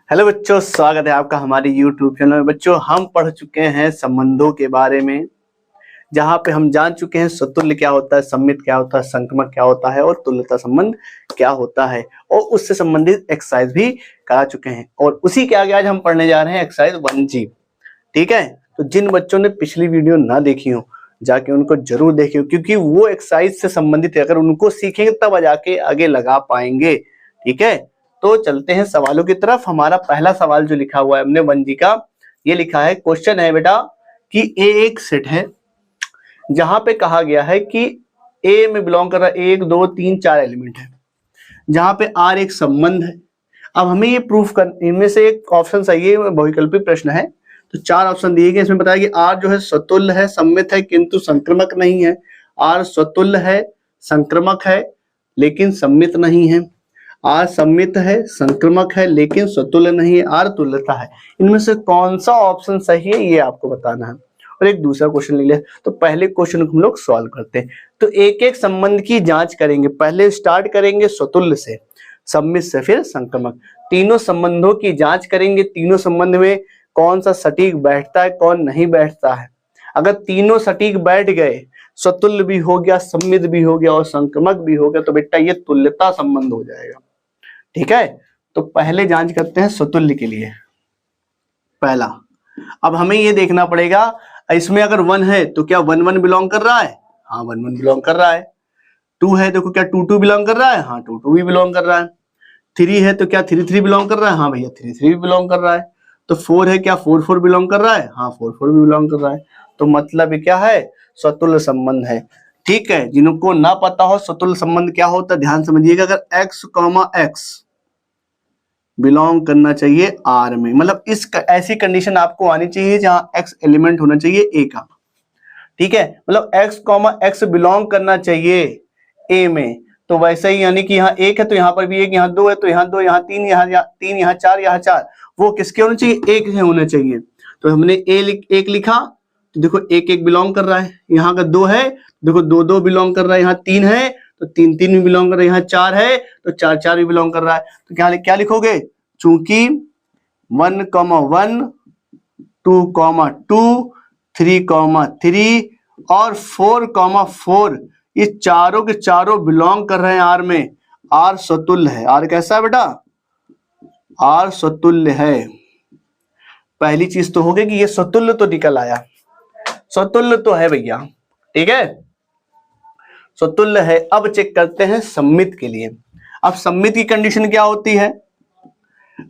Hello बच्चों, स्वागत है आपका हमारे YouTube चैनल में। बच्चों, हम पढ़ चुके हैं संबंधों के बारे में, जहां पे हम जान चुके हैं स्वतुल्य क्या होता है, सम्मित क्या होता है, संक्रमक क्या होता है और तुल्यता संबंध क्या होता है, और उससे संबंधित एक्सरसाइज भी करा चुके हैं। और उसी के आगे आज हम पढ़ने जा रहे हैं एक्सरसाइज 1G। ठीक है, तो जिन बच्चों ने पिछली वीडियो ना देखी हो जाके उनको जरूर देखिए, क्योंकि वो एक्सरसाइज से संबंधित है। अगर उनको सीखेंगे तब जाके आगे लगा पाएंगे। ठीक है, तो चलते हैं सवालों की तरफ। हमारा पहला सवाल जो लिखा हुआ है हमने 1G का, ये लिखा है, क्वेश्चन है बेटा कि ए एक सेट है जहां पे कहा गया है कि ए में बिलोंग कर रहा है 1 2 3 4 एलिमेंट है, जहां पे आर एक संबंध है। अब हमें ये प्रूफ कर, इनमें से एक ऑप्शन सही है, बहुविकल्पी प्रश्न है, तो 4 ऑप्शन दिए गए। इसमें बताया कि आर जो है स्वतुल्य है, सम्मित है, किंतु संक्रमक नहीं है। आर स्वतुल्य है, संक्रमक है, लेकिन सम्मित नहीं है। आर सम्मित है, संक्रमक है, लेकिन स्वतुल्य नहीं है। आर तुल्यता है। इनमें से कौन सा ऑप्शन सही है ये आपको बताना है। और एक दूसरा क्वेश्चन ले लिया, तो पहले क्वेश्चन को हम लोग सॉल्व करते हैं। तो एक एक संबंध की जांच करेंगे। पहले स्टार्ट करेंगे स्वतुल्य से, सम्मित से, फिर संक्रमक। तीनों संबंधों की जांच करेंगे। तीनों संबंध में कौन सा सटीक बैठता है, कौन नहीं बैठता है। अगर तीनों सटीक बैठ गए, स्वतुल्य भी हो गया, सम्मित भी हो गया और संक्रमक भी हो गया, तो बेटा ये तुल्यता संबंध हो जाएगा। ठीक है, तो पहले जांच करते हैं स्वतुल्य के लिए। पहला, अब हमें ये देखना पड़ेगा, इसमें अगर 1 है तो क्या 1 1 बिलोंग कर रहा है? हाँ, 1 1 बिलोंग कर रहा है। 2 है, देखो क्या 2 2 बिलोंग कर रहा है? हाँ, 2 2 भी बिलोंग कर रहा है। 3 है तो क्या 3 3 बिलोंग कर रहा है? हाँ भैया, 3 3 भी बिलोंग कर रहा है। तो 4 है, क्या 4 4 बिलोंग कर रहा है? हाँ, 4 4 भी बिलोंग कर रहा है। तो मतलब क्या है? स्वतुल्य संबंध है। ठीक है, जिनको ना पता हो स्वतुल्य संबंध क्या होता है, ध्यान समझिएगा। अगर x, x बिलोंग करना चाहिए R में, मतलब इस ऐसी कंडीशन आपको आनी चाहिए जहां x एलिमेंट होना चाहिए A का। ठीक है, मतलब x, x बिलोंग करना चाहिए A में। तो वैसे ही, यानी कि यहाँ 1 है तो यहाँ पर भी 1, यहाँ 2 है तो यहाँ 2, यहाँ 3, यहाँ 3, यहाँ 4, यहाँ 4, वो किसके होने चाहिए? 1 के होने चाहिए। तो हमने एक लिखा, तो देखो 1 1 बिलोंग कर रहा है। यहाँ का 2 है, देखो 2 2 बिलोंग कर रहा है। यहाँ 3 है तो 3 3 भी बिलोंग कर रहा है। यहाँ 4 है तो 4 4 भी बिलोंग कर रहा है। तो क्या लिखोगे? चूंकि 1 1 2 2 3 3 और 4 4 ये चारों के चारों बिलोंग कर रहे हैं आर में। आर स्वतुल्य है। आर कैसा है बेटा? आर स्वतुल्य है। पहली चीज तो हो गई कि ये स्वतुल्य तो निकल आया, स्वतुल्य तो है भैया। ठीक है, स्वतुल्य है। अब चेक करते हैं सम्मित के लिए। अब सम्मित की कंडीशन क्या होती है?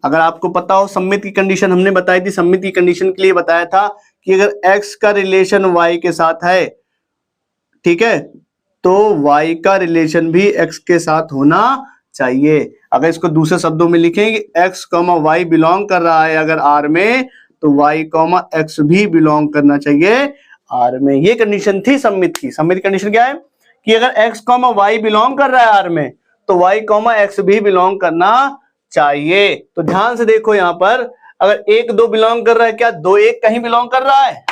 अगर आपको पता हो सम्मित की कंडीशन, हमने बताई थी। सम्मित की कंडीशन के लिए बताया था कि अगर x का रिलेशन y के साथ है, ठीक है, तो y का रिलेशन भी x के साथ होना चाहिए। अगर इसको दूसरे शब्दों में लिखें कि x, y बिलोंग कर रहा है अगर R में, तो y, x भी बिलोंग करना चाहिए R में। ये कंडीशन थी सम्मित की। सम्मित कंडीशन क्या है कि अगर x, y बिलोंग कर रहा है R में, तो y, x भी बिलोंग करना चाहिए। तो ध्यान से देखो, यहां पर अगर 1 2 बिलोंग कर रहा है, क्या 2 1 कहीं बिलोंग कर रहा है?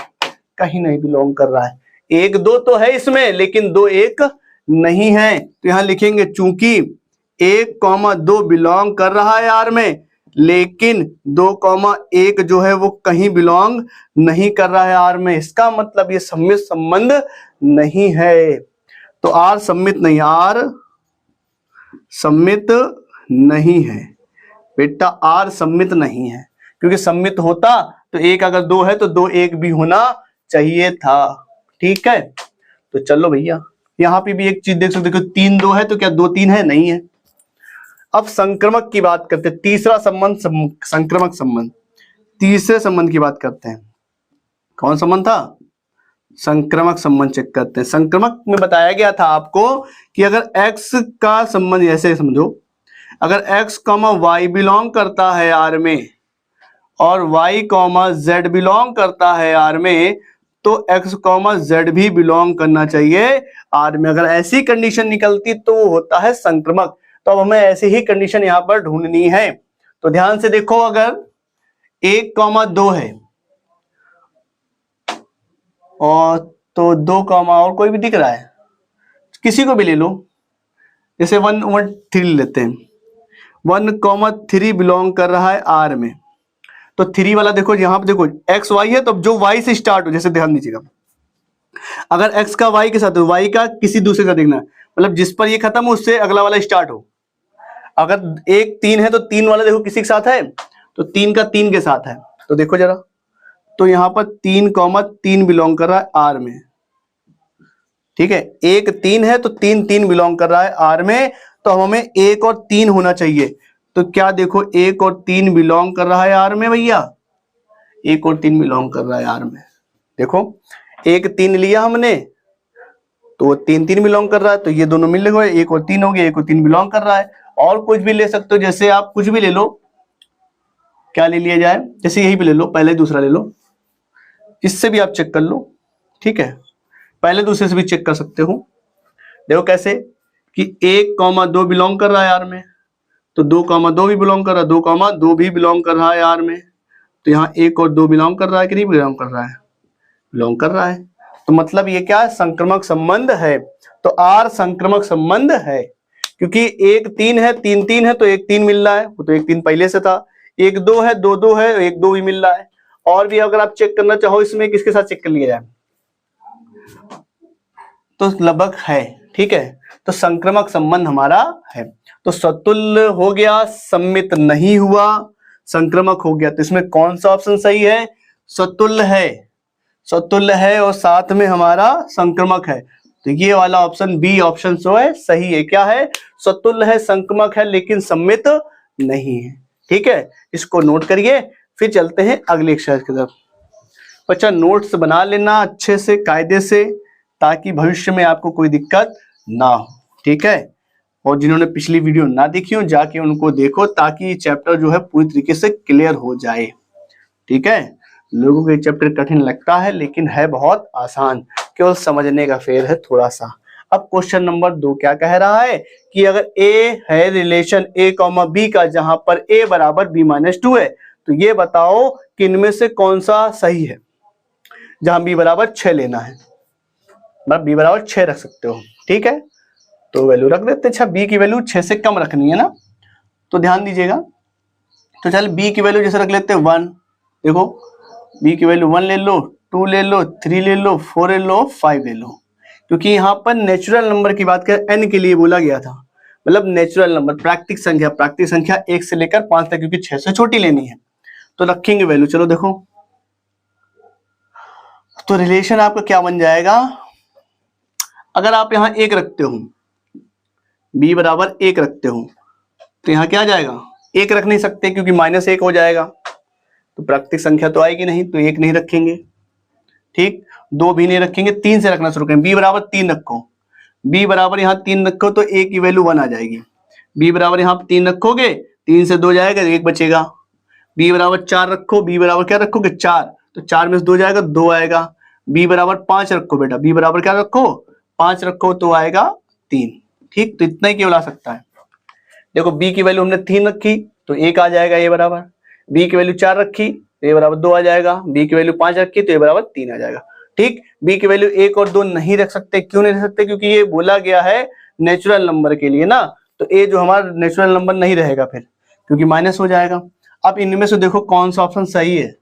कहीं नहीं बिलोंग कर रहा है। 1 2 तो है इसमें, लेकिन 2 1 नहीं है। तो यहां लिखेंगे चूंकि 1 2 बिलोंग कर रहा है आर में, लेकिन 2 1 जो है वो कहीं बिलोंग नहीं कर रहा है आर में। इसका मतलब ये सम्मित संबंध नहीं है। तो आर सम्मित नहीं, आर सम्मित नहीं है बेटा। आर सम्मित नहीं है, क्योंकि सम्मित होता तो 1 अगर 2 है तो 2 1 भी होना चाहिए था। ठीक है, तो चलो भैया, यहां पे भी एक चीज देख सकते हो, 3 2 है तो क्या 2 3 है? नहीं है। अब संक्रमक की बात करते हैं। तीसरा संबंध संक्रमक संबंध। तीसरे संबंध की बात करते हैं। कौन संबंध था? संक्रमक संबंध चेक करते हैं। संक्रमक में बताया गया था आपको कि अगर x का संबंध, ऐसे समझो, अगर x, y बिलोंग करता है R में और y, z बिलोंग करता है R में, तो x, z भी बिलोंग करना चाहिए R में। अगर ऐसी कंडीशन निकलती तो वो होता है संक्रमक। तो अब हमें ऐसी ही कंडीशन यहां पर ढूंढनी है। तो ध्यान से देखो, अगर 1 2 है और तो 2 और कोई भी दिख रहा है, किसी को भी ले लो, जैसे 1 1 3 लेते हैं। 1,3 बिलोंग कर रहा है आर में। तो 3 वाला देखो यहाँ पे देखो एक्स वाई है, तो जो वाई से स्टार्ट हो, जैसे ध्यान दीजिएगा, अगर एक्स का वाई के साथ तो वाई का किसी दूसरे का देखना है, मतलब जिस पर ये खत्म हो उससे अगला वाला स्टार्ट हो। अगर एक 3 है तो 3 वाला देखो किसी के साथ है, तो 3 का 3 के साथ है। तो देखो जरा, तो यहाँ पर 3,3 बिलोंग कर रहा है आर में। ठीक है, एक 3 है तो 3 बिलोंग कर रहा है आर में, तो हमें 1 और 3 होना चाहिए। तो क्या देखो 1 और 3 बिलोंग कर रहा है आर में भैया, 1 और 3 बिलोंग कर रहा है आर में। देखो 1 3 लिया हमने तो 3 बिलोंग कर रहा है, तो ये दोनों मिल गए, 1 और 3 हो गए, 1 और 3 बिलोंग कर रहा है। और कुछ भी ले सकते हो, जैसे आप कुछ भी ले लो, क्या ले लिया जाए, जैसे यही भी ले लो, पहले दूसरा ले लो, इससे भी आप चेक कर लो। ठीक है, पहले दूसरे से भी चेक कर सकते हो। देखो कैसे कि 1,2 बिलोंग कर रहा है आर में, तो 2,2 भी बिलोंग कर रहा है, 2,2 भी बिलोंग कर रहा है आर में। तो यहाँ 1 और 2 बिलोंग कर रहा है कि नहीं बिलोंग कर रहा है, बिलोंग कर रहा है। तो मतलब ये क्या है, संक्रमक संबंध है। तो आर संक्रमक संबंध है, क्योंकि 1 3 है, 3 3 है, तो 1 3 मिल रहा है, वो तो 1 3 पहले से था। 1 2 है, 2 2 है, 1 2 भी मिल रहा है। और भी अगर आप चेक करना चाहो इसमें किसके साथ चेक कर लिया जाए, तो लगभग है। ठीक है, तो संक्रमक संबंध हमारा है। तो सतुल्य हो गया, सम्मित नहीं हुआ, संक्रमक हो गया। तो इसमें कौन सा ऑप्शन सही है, सतुल्य है, सतुल्य है और साथ में हमारा संक्रमक है। तो ये वाला ऑप्शन बी ऑप्शन जो है सही है। क्या है, सतुल्य है, संक्रमक है, लेकिन सम्मित नहीं है। ठीक है, इसको नोट करिए, फिर चलते हैं अगले एक्सरसाइज की तरफ। बच्चा नोट्स बना लेना अच्छे से, कायदे से, ताकि भविष्य में आपको कोई दिक्कत ना हो। ठीक है, और जिन्होंने पिछली वीडियो ना देखी हो जाके उनको देखो, ताकि चैप्टर जो है पूरी तरीके से क्लियर हो जाए। ठीक है, लोगों को ये चैप्टर कठिन लगता है, लेकिन है बहुत आसान, केवल समझने का फेर है थोड़ा सा। अब क्वेश्चन नंबर 2 क्या कह रहा है कि अगर ए है रिलेशन a, b का, जहां पर a बराबर b-2 है, तो ये बताओ कि इनमें से कौन सा सही है। जहां b बराबर 6 लेना है, मतलब b बराबर 6 रख सकते हो। ठीक है, तो वैल्यू रख देते हैं। अच्छा, b की वैल्यू 6 से कम रखनी है ना, तो ध्यान दीजिएगा। तो चल b की वैल्यू जैसे रख लेते हैं 1। देखो b की वैल्यू 1 ले लो, 2 ले लो, 3 ले लो, 4 ले लो, 5 ले लो, क्योंकि यहाँ पर नेचुरल नंबर की बात करें n के लिए बोला गया था, मतलब नेचुरल नंबर, प्राकृतिक संख्या 1 से लेकर 5 तक, क्योंकि 6 से छोटी लेनी है, तो रखेंगे वैल्यू। चलो देखो, तो रिलेशन आपका क्या बन जाएगा, अगर आप यहाँ 1 रखते हो, b बराबर 1 रखते हो, तो यहाँ क्या आ जाएगा, 1 रख नहीं सकते क्योंकि -1 हो जाएगा, तो प्राकृतिक संख्या तो आएगी नहीं, तो 1 नहीं रखेंगे। ठीक, 2 भी नहीं रखेंगे, 3 से रखना शुरू करें। b बराबर 3 रखो, b बराबर यहाँ 3 रखो, तो a की वैल्यू 1 आ जाएगी। b बराबर यहाँ 3 रखोगे, 3 से 2 जाएगा, 1 बचेगा। b बराबर 4 रखो, b बराबर क्या रखोगे 4, तो 4 में से 2 जाएगा, 2 आएगा। b बराबर 5 रखो बेटा, b बराबर क्या रखो 5 रखो, तो आएगा 3। ठीक, तो इतना ही केवल आ सकता है। देखो b की वैल्यू हमने 3 रखी, तो 1 आ जाएगा a बराबर। b की वैल्यू 4 रखी, तो a बराबर 2 आ जाएगा। b की वैल्यू 5 रखी, तो a बराबर 3 आ जाएगा। ठीक, b की वैल्यू 1 और 2 नहीं रख सकते। क्यों नहीं रख सकते, क्योंकि ये बोला गया है नेचुरल नंबर के लिए ना, तो a जो हमारा नेचुरल नंबर नहीं रहेगा फिर, क्योंकि माइनस हो जाएगा। अब इनमें से देखो कौन सा ऑप्शन सही है,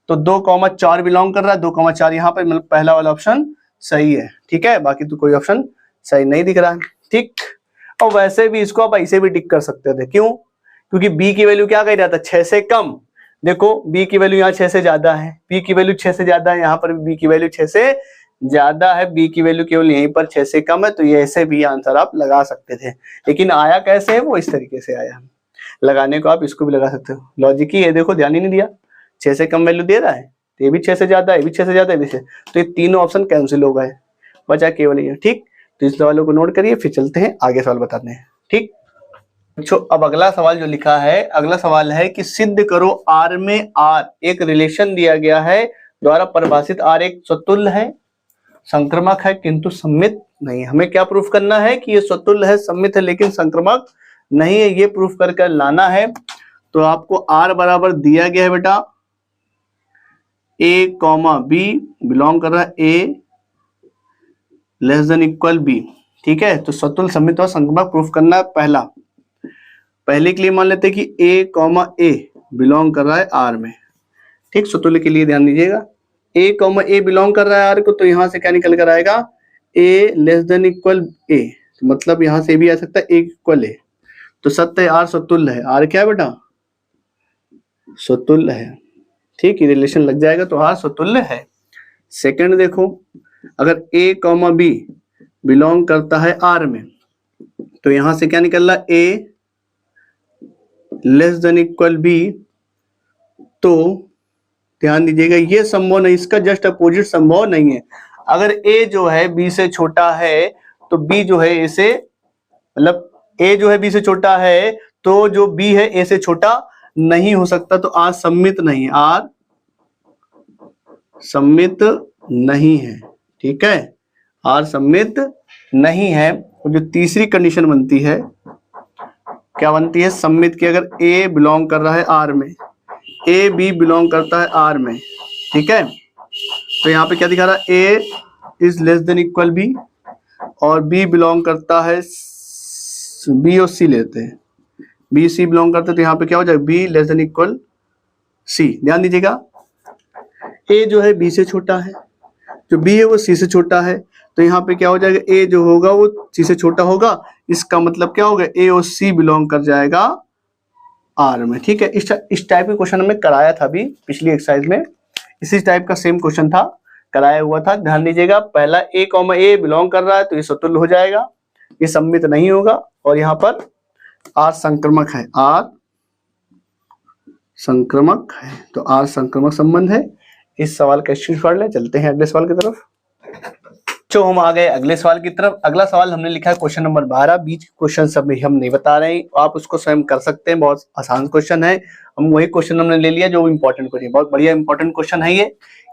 तो 2,4 बिलोंग कर रहा है, 2,4 यहाँ पर, मतलब पहला वाला ऑप्शन सही है। ठीक है, बाकी तो कोई ऑप्शन सही नहीं दिख रहा है। ठीक, और वैसे भी इसको आप ऐसे भी टिक कर सकते थे। क्यों, क्योंकि b की वैल्यू क्या कही जाता है 6 से कम। देखो b की वैल्यू यहाँ 6 से ज्यादा है, b की वैल्यू 6 से ज्यादा है, यहाँ पर b की वैल्यू 6 से ज्यादा है, b की वैल्यू केवल यहीं पर 6 से कम है, तो ये ऐसे भी आंसर आप लगा सकते थे। लेकिन आया कैसे है, वो इस तरीके से आया। लगाने को आप इसको भी लगा सकते हो, लॉजिक ही है। देखो ध्यान ही नहीं दिया, 6 से कम वैल्यू दे रहा है, तो ये भी 6 से ज्यादा है, ये भी 6 से ज्यादा है, भी 6, तो ये तीनों ऑप्शन कैंसिल हो गए, बचा केवल ये। ठीक, तो इस सवालों को नोट करिए, फिर चलते हैं आगे सवाल बताते हैं। ठीक, अब अगला सवाल जो लिखा है, अगला सवाल है कि सिद्ध करो R में R एक रिलेशन दिया गया है, द्वारा परिभाषित R एक स्वतुल्य है, संक्रमक है, किंतु सम्मित नहीं। हमें क्या प्रूफ करना है कि ये स्वतुल्य है, सम्मित है, लेकिन संक्रमक नहीं है, ये प्रूफ करके लाना है। तो आपको R बराबर दिया गया है बेटा, A, B बिलोंग कर रहा है A less than equal B। ठीक है, तो स्वतुल्य, सम्मित और संक्रमक प्रूफ करना है पहला। पहले के लिए मान लेते हैं कि ए कॉमा ए बिलोंग कर रहा है आर में। ठीक, सतुल्य के लिए ध्यान दीजिएगा, ए कॉमा ए बिलोंग कर रहा है आर को, तो यहां से क्या निकल कर आएगा, ए लेस देन इक्वल ए, तो मतलब यहां से भी आ सकता है ए इक्वल ए, तो सत्य है आर सतुल्य है। आर क्या है बेटा, सतुल्य है। ठीक, ये रिलेशन लग जाएगा तो आर सतुल्य है। सेकंड देखो, अगर ए कॉमा बी बिलोंग करता है आर में, तो यहां से क्या निकल रहा, ए लेस देन इक्वल बी, तो ध्यान दीजिएगा ये संभव नहीं, इसका जस्ट अपोजिट संभव नहीं है। अगर ए जो है बी से छोटा है तो बी जो है ए से, मतलब ए जो है बी से छोटा है तो जो बी है ए से छोटा नहीं हो सकता, तो आर सम्मित नहीं, आर सम्मित नहीं है। ठीक है, आर सम्मित नहीं है। और जो तीसरी कंडीशन बनती है, क्या बनती है, सम्मित की, अगर ए बिलोंग कर रहा है आर में, ए बी बिलोंग करता है आर में, ठीक है, तो यहाँ पे क्या दिखा रहा है, A is less than equal B और बी बिलोंग करता है, बी और सी लेते हैं, बी सी बिलोंग करते हैं, तो यहाँ पे क्या हो जाएगा, B less than equal C. ध्यान दीजिएगा, ए जो है बी से छोटा है, जो बी है वो सी से छोटा है, तो यहाँ पे क्या हो जाएगा, ए जो होगा वो सी से छोटा होगा, इसका मतलब क्या होगा, ए और सी बिलोंग कर जाएगा आर में। ठीक है, इस टाइप के क्वेश्चन हमें कराया था अभी पिछली एक्सरसाइज में, इसी टाइप का सेम क्वेश्चन था, कराया हुआ था। ध्यान दीजिएगा, पहला ए कॉमा ए बिलोंग कर रहा है तो ये सतुल्य हो जाएगा, ये सम्मित नहीं होगा, और यहाँ पर आर संक्रमक है, आर संक्रमक है, तो आर संक्रमक संबंध है। इस सवाल का स्क्रीनशॉट ले, चलते हैं अगले सवाल की तरफ। तो हम आ गए अगले सवाल की तरफ। अगला सवाल हमने लिखा है क्वेश्चन नंबर 12। बीच क्वेश्चन सब हम नहीं बता रहे हैं, आप उसको स्वयं कर सकते हैं, बहुत आसान क्वेश्चन है। हम वही क्वेश्चन हमने ले लिया जो इंपॉर्टेंट क्वेश्चन, बहुत बढ़िया इंपॉर्टेंट क्वेश्चन है ये।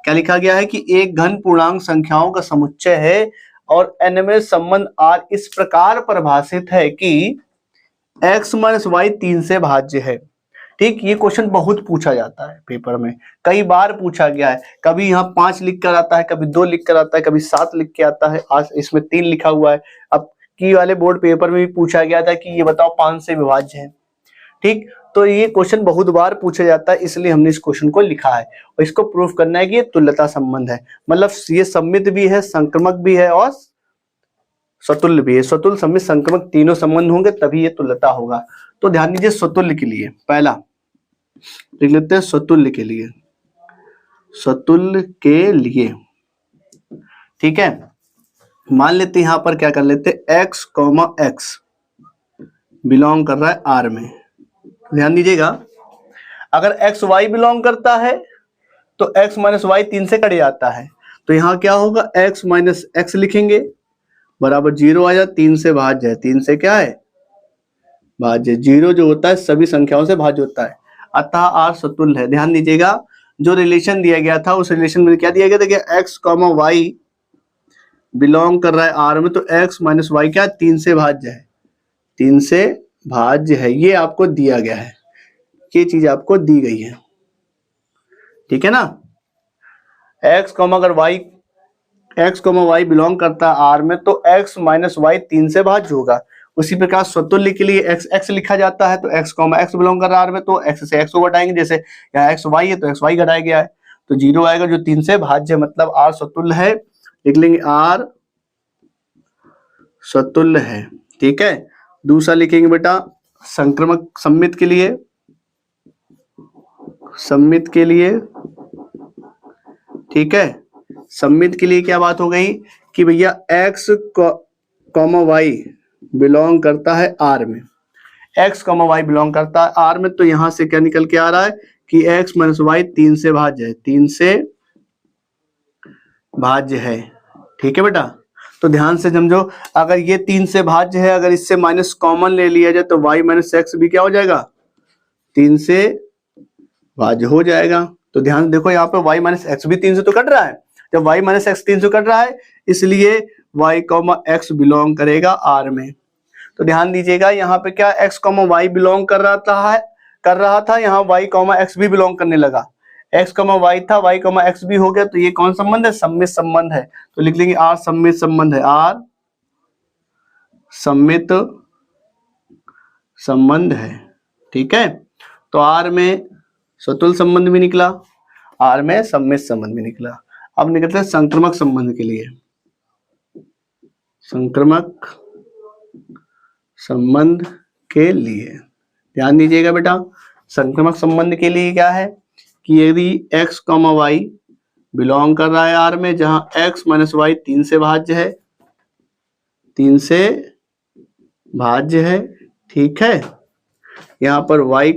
क्या लिखा गया है कि एक घन पूर्णांक संख्याओं का समुच्चय है और n में संबंध r इस प्रकार परिभाषित है कि x माइनस वाई 3 से भाज्य है। ठीक, ये क्वेश्चन बहुत पूछा जाता है पेपर में, कई बार पूछा गया है, कभी यहाँ 5 लिख कर आता है, कभी 2 लिख कर आता है, कभी 7 लिख के आता है, आज इसमें 3 लिखा हुआ है। अब की वाले बोर्ड पेपर में भी पूछा गया था कि ये बताओ 5 से विभाज्य है। ठीक, तो ये क्वेश्चन बहुत बार पूछा जाता है, इसलिए हमने इस क्वेश्चन को लिखा है, और इसको प्रूफ करना है कि ये तुल्यता संबंध है, मतलब ये सम्मित भी है, संक्रमक भी है और स्वतुल्य भी है। स्वतुल्य, सम्मित, संक्रमक तीनों संबंध होंगे तभी ये तुल्यता होगा। तो ध्यान दीजिए, स्वतुल्य के लिए पहला लिख लेते हैं, स्वतुल्य के लिए, स्वतुल्य के लिए, ठीक है, मान लेते हैं यहां पर क्या कर लेते हैं, x कॉमा एक्स बिलोंग कर रहा है आर में। ध्यान दीजिएगा, अगर एक्स वाई बिलोंग करता है तो x माइनस वाई 3 से कट जाता है, तो यहां क्या होगा, x माइनस एक्स लिखेंगे बराबर 0 आ जाए, 3 से भाज्य है, 3 से क्या है भाज्य, 0 जो होता है सभी संख्याओं से भाज्य होता है, अतः आर सतुल्य है। ध्यान दीजिएगा, जो रिलेशन दिया गया था उस रिलेशन में क्या दिया गया था कि x कॉमा वाई बिलोंग कर रहा है आर में, तो x माइनस वाई क्या 3 से भाज्य है, 3 से भाज्य है, ये आपको दिया गया है, ये चीज आपको दी गई है। ठीक है ना, x कॉमा अगर y, x comma Y belong करता है आर में तो x माइनस वाई 3 से भाज्य होगा। उसी प्रकार स्वतुल्य के लिए x x लिखा जाता है, तो x कॉमा एक्स बिलोंग कर रहा है आर में तो x से x को घटाएंगे, जैसे यहाँ x y है तो x y घटाया गया है, तो 0 आएगा जो 3 से भाज्य, मतलब r स्वतुल्य है, लिख लेंगे r स्वतुल्य है। ठीक है, दूसरा लिखेंगे बेटा संक्रमक, सम्मित के लिए, सम्मित के लिए, ठीक है, सम्मित के लिए क्या बात हो गई कि भैया x कॉमा वाई बिलोंग करता है आर में, x कॉमा वाई बिलोंग करता है आर में, तो यहां से क्या निकल के आ रहा है कि x माइनस वाई 3 से भाज्य है, 3 से भाज्य है। ठीक है बेटा, तो ध्यान से समझो, अगर ये 3 से भाज्य है, अगर इससे माइनस कॉमन ले लिया जाए तो y माइनस एक्स भी क्या हो जाएगा, 3 से भाज्य हो जाएगा। तो ध्यान देखो, यहाँ पे y माइनस एक्स भी 3 से तो कट रहा है, जब y माइनस एक्स 3 से कट रहा है इसलिए y कॉमा एक्स बिलोंग करेगा आर में। तो ध्यान दीजिएगा, यहाँ पे क्या x कॉमा वाई बिलोंग कर रहा था, यहाँ y कॉमा एक्स भी बिलोंग करने लगा, x कॉमा वाई था, y कॉमा एक्स भी हो गया, तो ये कौन संबंध है, सम्मित संबंध है। तो लिख लेंगे r सम्मित संबंध है, r सम्मित संबंध है। ठीक है, तो आर में स्वतुल्य संबंध भी निकला, आर में सम्मित संबंध भी निकला। अब निकलते हैं संक्रमक संबंध के लिए। संक्रमक संबंध के लिए ध्यान दीजिएगा बेटा, संक्रमक संबंध के लिए क्या है कि यदि x, y बिलोंग कर रहा है आर में, जहां x माइनस वाई 3 से भाज्य है, 3 से भाज्य है। ठीक है, यहाँ पर y,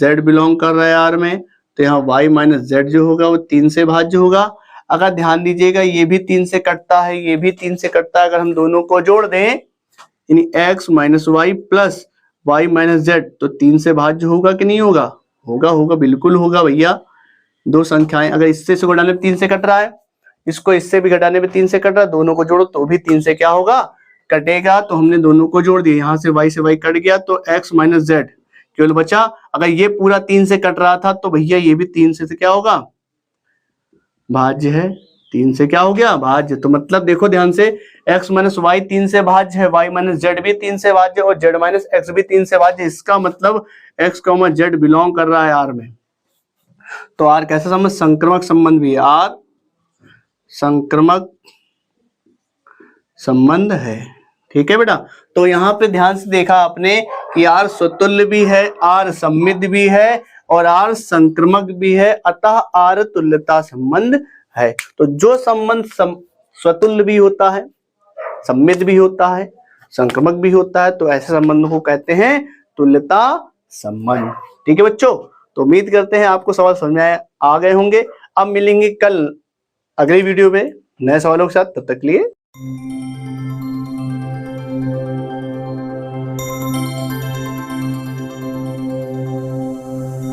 z बिलोंग कर रहा है आर में, तो यहाँ y माइनस जेड जो होगा वो 3 से भाज्य होगा। अगर ध्यान दीजिएगा ये भी 3 से कटता है, ये भी 3 से कटता है, अगर हम दोनों को जोड़ दें यानी x minus Y plus Y minus Z, तो 3 से भाज्य होगा कि नहीं होगा? होगा, होगा, बिल्कुल होगा भैया। दो संख्याएं अगर इससे घटाने पे 3 से कट रहा है, इसको इससे भी घटाने पे 3 से कट रहा है, दोनों को जोड़ो तो भी 3 से क्या होगा? कटेगा। तो हमने दोनों को जोड़ दिया, यहाँ से y से y कट गया तो x माइनस जेड केवल बचा। अगर ये पूरा 3 से कट रहा था तो भैया ये भी 3 से क्या होगा? भाज्य है। 3 से क्या हो गया? भाज्य। तो मतलब देखो ध्यान से, x माइनस वाई 3 से भाज्य है, y माइनस जेड भी 3 से भाज्य और z माइनस एक्स भी 3 से भाज्य। इसका मतलब x, z बिलोंग कर रहा है आर में। तो आर कैसा संबंध? संक्रमक संबंध भी है। आर संक्रमक संबंध है। ठीक है बेटा, तो यहाँ पे ध्यान से देखा आपने कि आर स्वतुल्य भी है, आर सम्मित भी है और आर संक्रमक भी है, अतः आर तुल्यता संबंध है। तो जो संबंध स्वतुल्य भी होता है, सम्मित भी होता है, संक्रमक भी होता है, तो ऐसे संबंधों को कहते हैं तुल्यता संबंध। ठीक है बच्चों, तो उम्मीद करते हैं आपको सवाल समझ में आ गए होंगे। अब मिलेंगे कल अगली वीडियो में नए सवालों के साथ, तब तक के लिए